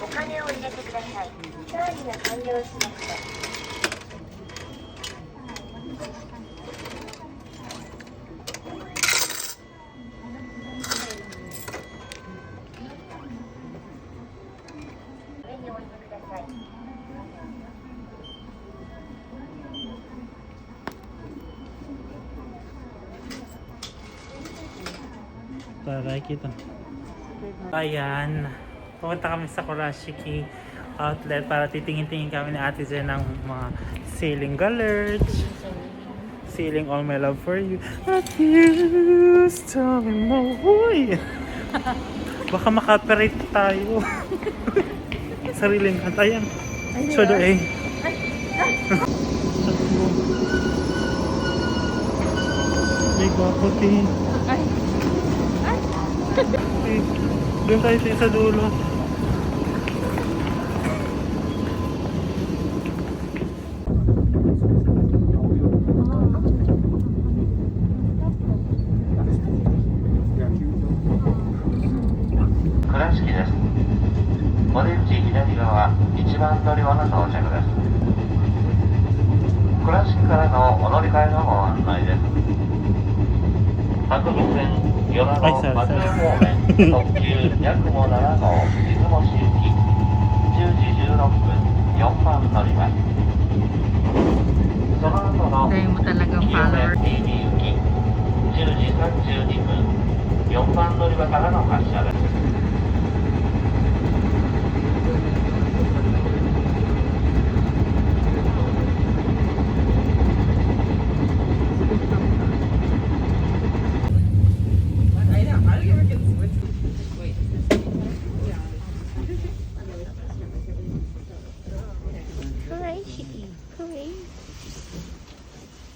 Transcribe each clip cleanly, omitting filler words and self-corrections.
お金を入れてください。チャージが完了しました。上に置いてください。Taray kita. Ayan. Pumunta kami sa Kurashiki outlet para titingin-tingin kami ni Ate Jen ng mga ceiling galerge. Ceiling all my love for you. At you telling mo, huy! Baka maka-operate tayo. Sariling kanta yan. Shodo eh. Ay, gwapo tin. Ay. Ay. Doon tayo sa dulo. Kurashiki です。お出口左側、一番乗り場の到着です。倉敷からのお乗り換えのご案内です。白美線米子松江方面特急やくも7号出雲市行き10時16分4番乗り場。その後の Dahil mo talagang 清め follower. 新行き10時32分4番乗り場からの発車です。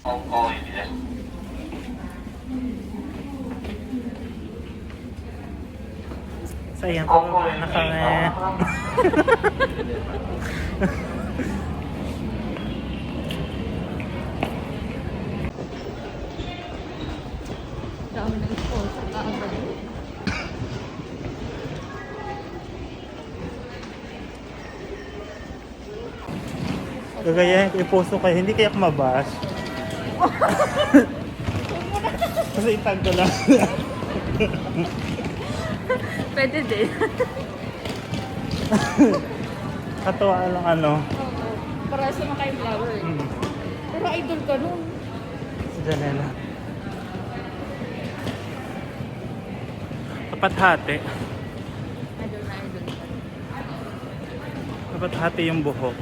本校行きです。So ayan, pababa na kami. Dami ng sponsor na agad. Gagayahin ko, iposto kayo. Hindi kaya kumabash. Kasi itag ko lang. Pwede din. Katuwa lang ano. Para sa mga kayong flower eh. Pero idol ka nun. Si Janela. Dapat hati. Idol na idol ka. Dapat hati yung buhok.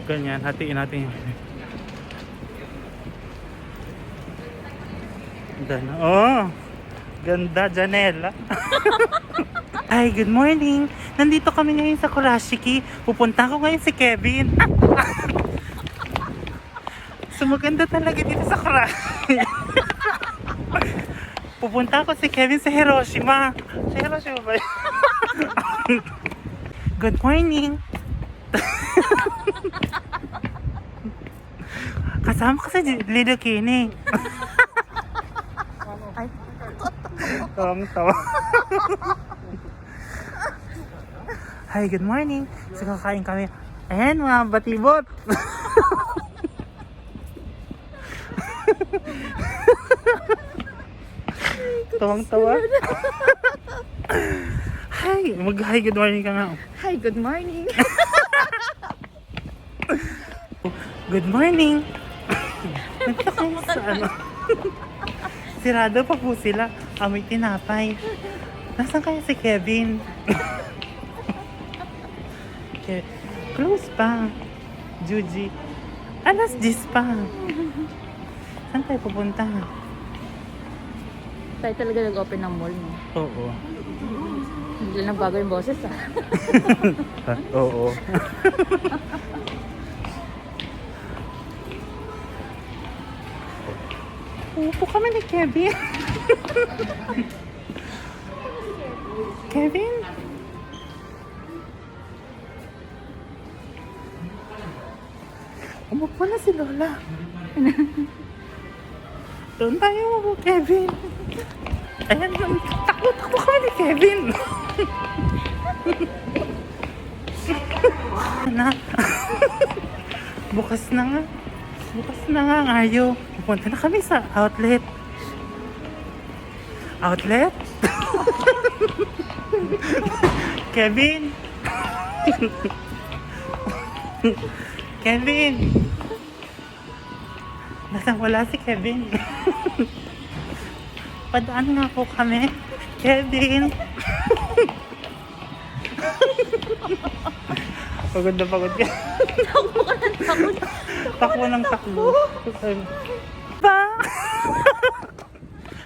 Ganyan, hatiin natin yung ganda. Oh! Ganda, Janela. Hi, good morning. Nandito kami ngayon sa Kurashiki. Pupunta ko ngayon si Kevin. So maganda talaga dito sa Kurashiki. Pupunta ko si Kevin sa Hiroshima. Sa Hiroshima ba yun? Good morning. Kasama ko si Lido Kini. Ay. Tawang-tawa. Hi, good morning. So kakain kami. Ayan, mga batibot. Tawang-tawa. Hi, mag-hi, good morning ka nga. Hi, good morning. Good morning. Nagta kayo sa ano? Sirado pa po sila. Amoy tinapay. Nasaan kaya si Kevin? Close pa. Juji. Alas 10 pa. Saan tayo pupunta? Tayo talaga nag-open ng mall, no? Oo. Hindi lang bago yung boses, ah. Oo. Upo kami ni Kevin. Kevin? Umupo na si Lola. Doon tayo umupo, Kevin. Ayan, takbo kami ni Kevin. Na. Bukas na nga. Bukas na nga ang Aryo. Pupunta na kami sa outlet. Outlet? Kevin? Kevin? Nasaan wala si Kevin? Padaan nga po kami. Kevin? Pagod na pagod ka. Takbo ng takbo. Ba?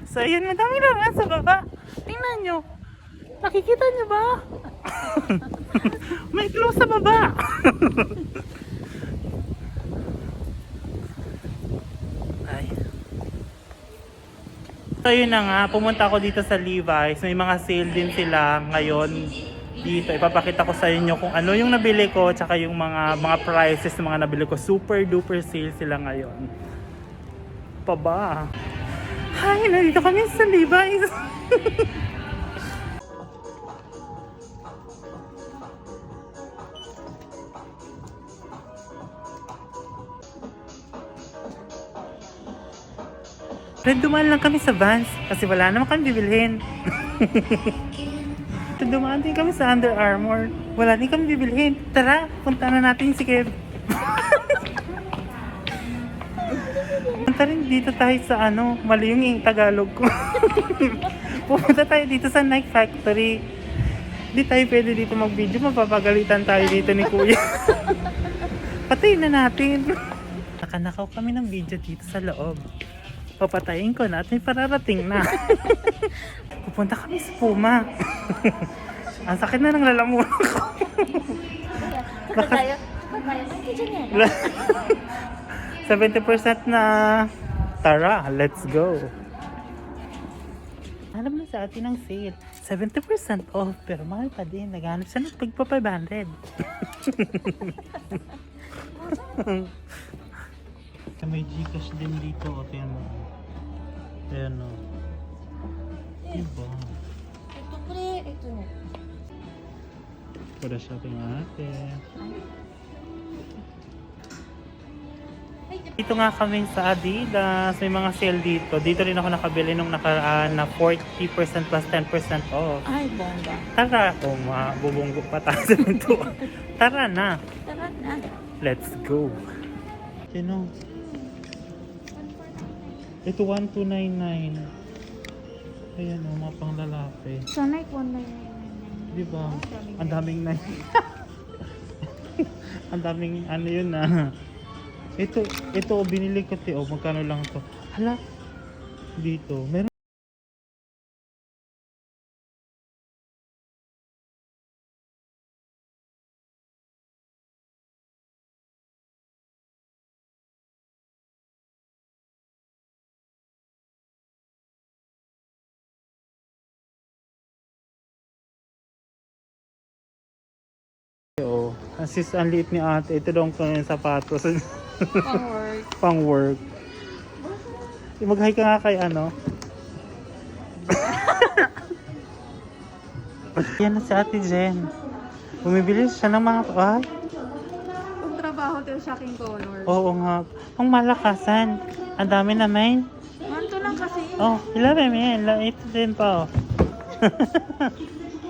So, yun, madaming laruan sa baba. Tingnan nyo. Nakikita nyo ba? May clue sa baba. Ay. So, yun na nga. Pumunta ako dito sa Levi's. May mga sale din sila ngayon dito. Ipapakita ko sa inyo kung ano yung nabili ko tsaka yung mga prices ng mga nabili ko. Super duper sale sila ngayon. Pa ba? Hi, nandito kami sa Levi's. Red, dumaan lang kami sa Vans kasi wala naman kami bibilhin. Dumaan din kami sa Under Armour. Wala din kami bibilhin. Tara, punta na natin si Kev. Punta rin dito tayo sa mali yung Tagalog ko. Pupunta tayo dito sa Nike Factory. Hindi tayo pwede dito mag-video. Mapapagalitan tayo dito ni Kuya. Patayin na natin. Nakanakaw kami ng video dito sa loob. Papatayin ko na at may pararating na. Pupunta kami sa Puma. Ang sakit na ng lalamunan ko. Tayo. 70% na. Tara, let's go. Alam na sa atin ang sale. 70% off, pero mahal pa din. Naghanap siya ng pagpa 500. May Gcash din dito. O, tingnan mo. Ayan o. Diba? Ito pre, ito. Para shopping natin. Dito nga kami sa Adidas. May mga sale dito. Dito rin ako nakabili nung nakaraan na 40% plus 10% off. Ay, bongga. Tara. O, bubunggo pa tayo sa ito. Tara na. Tara na. Let's go. Sino? Ito 1299. Ayan o, mga pang lalaki. So, Nike 1999. Diba? Ang daming na. Ang daming yun na. Ito binili ko ti. Magkano lang to? Hala. Dito. Meron. Oh, assist ang liit ni ate. Ito daw ang sapatos. Pang work. Pang work. Mag-hi ka nga kay Yan na si Ate Jen. Bumibili siya ng mga Kung trabaho tayo sa aking color. Oo nga. Ang malakasan. Ang dami naman. Manto lang kasi. Oh, ilabi mo yan. Ito din pa oh.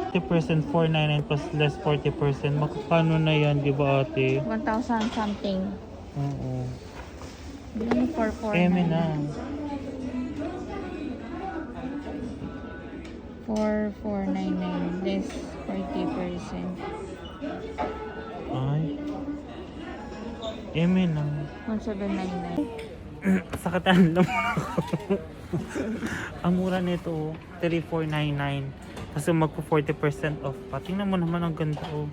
40% 499 plus less 40%. Makakano na yan, di ba ate? 1,000 something. Oo. Bilhin mo 4,499. Eme na. 4,499 less 40%. Ay. Eme na. 1,799. Sakatan lang ako. Ang mura nito, 3,499. Kasi magpo 40% off pa. Tingnan mo naman ang ganda oh.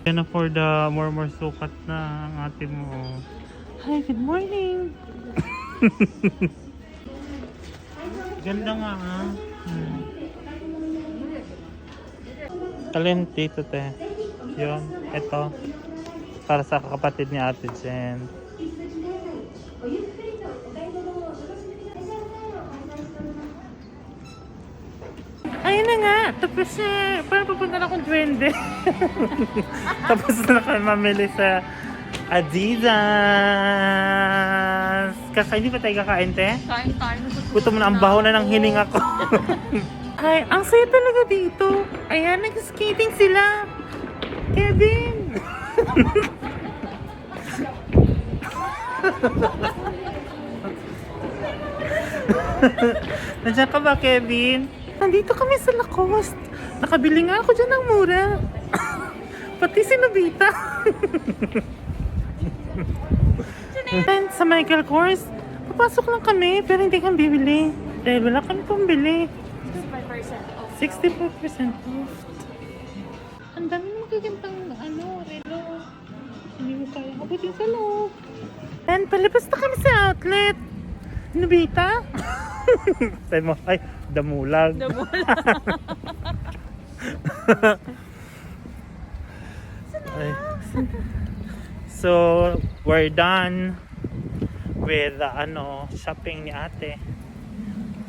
Yan na for the more sukat na ang ate mo oh. Hi, good morning. Ganda nga ah. Alin dito te? Yun, ito. Para sa kapatid ni Ate Jen. Ayun na nga, tapos parang papunta na akong duwende. Tapos na kami mamili sa Adidas. Hindi pa tayo kakain, te? Kain tayo. Gutom na, ang baho na ng hininga ko. Ay, ang saya talaga dito. Ayan, nag-skating sila. Kevin! Nandiyan ka ba, Kevin? Nandito kami sa Lacoste. Nakabili nga ako dyan ng mura. Pati si Nobita. And sa Michael Kors, papasok lang kami pero hindi kami bibili. Dahil wala kami pambili. 65% off. 64% off. Ang dami mo magagandang relo. Hindi mo kaya abutin sa loob. And palabas na kami sa outlet. Nobita? Sabi mo, ay, damulag. Ay. So, we're done with shopping ni ate.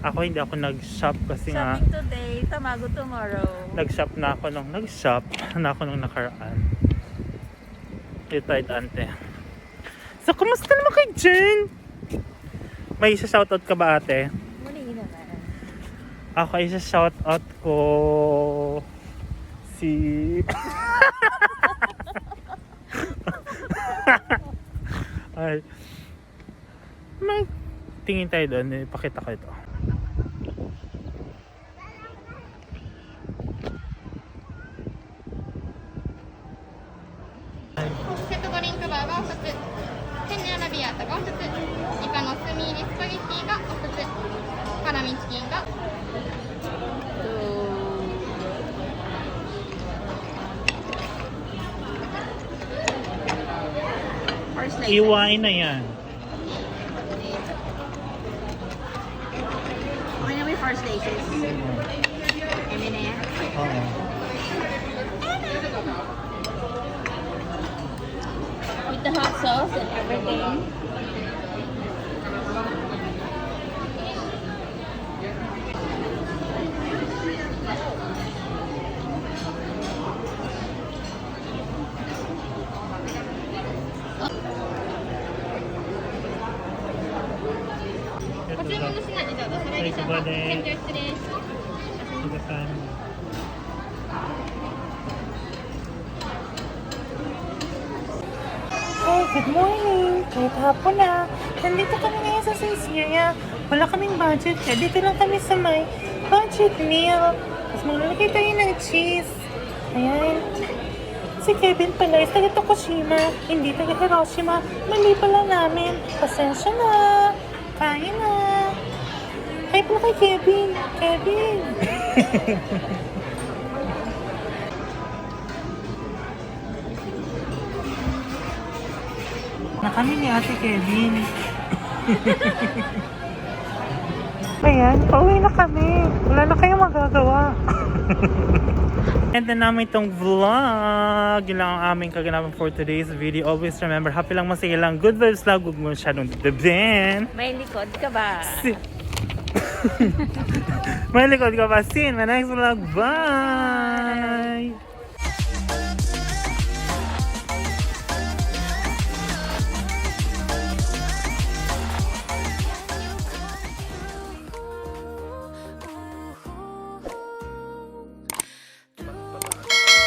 Ako hindi ako nag-shop kasi nga Shopping today, tamago tomorrow. nag-shop na ako nung nakaraan. Ito ay ante. So, kumusta naman kay Jen? May isa-shoutout ka ba ate? Muli naman. Ako isa-shoutout ko si... Ay. Tingin tayo doon. Ipakita ko ito.セットドリンクバーがお2つ、ケニアラビアータがお1つ、イカの炭入りスパゲッティがお1つ、ハラミチキンが First night. Iwain na yan. Okay na may first laces. Eme na yan. Oo. With the hot sauce and everything. Ito ご注文の品にどうぞ、それに様、返上失礼します。 Hi, good morning! Kahit hapon na. Nandito kami ngayon sa Caesarea. Wala kaming budget. Kaya dito lang kami sa may budget meal. Tapos maglalagay tayo ng cheese. Ayan. Si Kevin pala is taga Tokushima. Hindi taga Hiroshima. Mali pala namin. Pasensya na. Kaya na. Hi pala kay Kevin. Kevin! na kami ni Ate Kevin. Ayan, pauwi na kami. Wala na kayong magagawa. And then namin itong vlog. Yun lang ang aming kaganapan for today's video. Always remember, happy lang, masaya lang. Good vibes lang. Huwag mo masyadong dibdibin. May likod ka ba? May likod ka ba? See you in my next vlog. Bye!